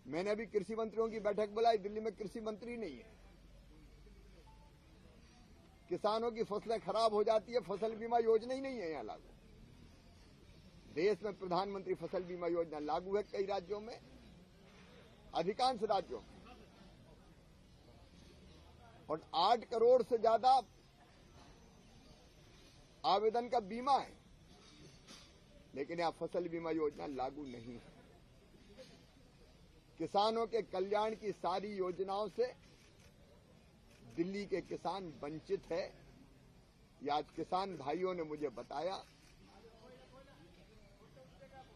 मैंने अभी कृषि मंत्रियों की बैठक बुलाई, दिल्ली में कृषि मंत्री नहीं है। किसानों की फसलें खराब हो जाती है, फसल बीमा योजना ही नहीं है यहाँ लागू। देश में प्रधानमंत्री फसल बीमा योजना लागू है कई राज्यों में, अधिकांश राज्यों में, और 8 करोड़ से ज्यादा आवेदन का बीमा है, लेकिन यहां फसल बीमा योजना लागू नहीं है। किसानों के कल्याण की सारी योजनाओं से दिल्ली के किसान वंचित है। ये आज किसान भाइयों ने मुझे बताया,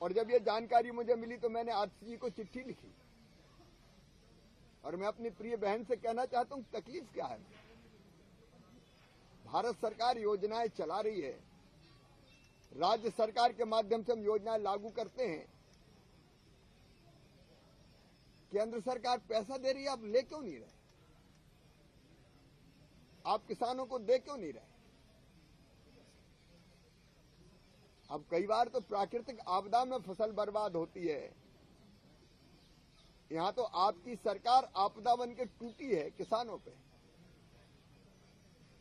और जब ये जानकारी मुझे मिली तो मैंने आरसी जी को चिट्ठी लिखी, और मैं अपनी प्रिय बहन से कहना चाहता हूं तकलीफ क्या है। भारत सरकार योजनाएं चला रही है, राज्य सरकार के माध्यम से हम योजनाएं लागू करते हैं, केंद्र सरकार पैसा दे रही है, आप ले क्यों नहीं रहे? आप किसानों को दे क्यों नहीं रहे? अब कई बार तो प्राकृतिक आपदा में फसल बर्बाद होती है, यहां तो आपकी सरकार आपदा बन के टूटी है किसानों पे,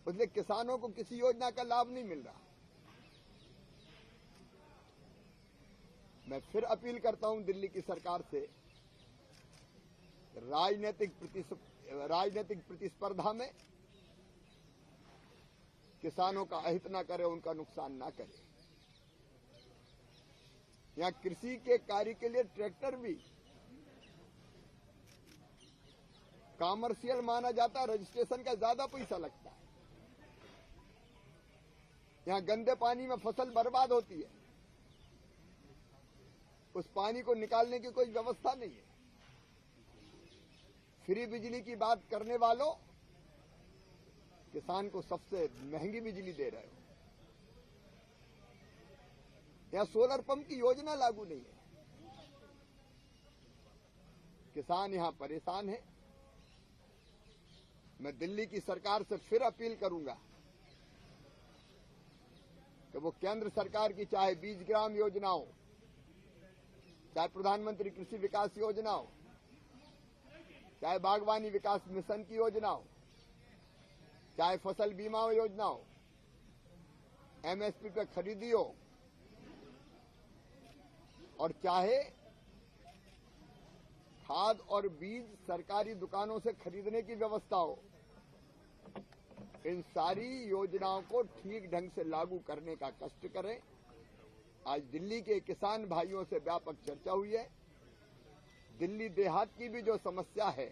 इसलिए किसानों को किसी योजना का लाभ नहीं मिल रहा। मैं फिर अपील करता हूं दिल्ली की सरकार से, राजनीतिक प्रतिस्पर्धा में किसानों का अहित न करे, उनका नुकसान न करे। यहां कृषि के कार्य के लिए ट्रैक्टर भी कॉमर्शियल माना जाता है, रजिस्ट्रेशन का ज्यादा पैसा लगता है। यहां गंदे पानी में फसल बर्बाद होती है, उस पानी को निकालने की कोई व्यवस्था नहीं है। फ्री बिजली की बात करने वालों, किसान को सबसे महंगी बिजली दे रहे हो। यहां सोलर पंप की योजना लागू नहीं है, किसान यहां परेशान है। मैं दिल्ली की सरकार से फिर अपील करूंगा कि वो केंद्र सरकार की चाहे बीजग्राम योजना हो, चाहे प्रधानमंत्री कृषि विकास योजना हो, चाहे बागवानी विकास मिशन की योजना हो, चाहे फसल बीमा योजना हो, एमएसपी पे खरीदी हो, और चाहे खाद और बीज सरकारी दुकानों से खरीदने की व्यवस्था हो, इन सारी योजनाओं को ठीक ढंग से लागू करने का कष्ट करें। आज दिल्ली के किसान भाइयों से व्यापक चर्चा हुई है। दिल्ली देहात की भी जो समस्या है,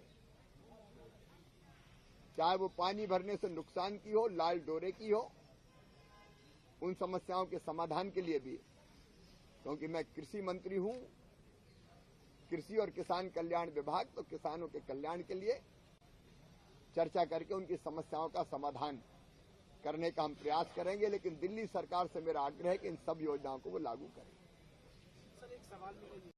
चाहे वो पानी भरने से नुकसान की हो, लाल डोरे की हो, उन समस्याओं के समाधान के लिए भी, क्योंकि मैं कृषि मंत्री हूं, कृषि और किसान कल्याण विभाग, तो किसानों के कल्याण के लिए चर्चा करके उनकी समस्याओं का समाधान करने का हम प्रयास करेंगे। लेकिन दिल्ली सरकार से मेरा आग्रह है कि इन सब योजनाओं को वो लागू करें।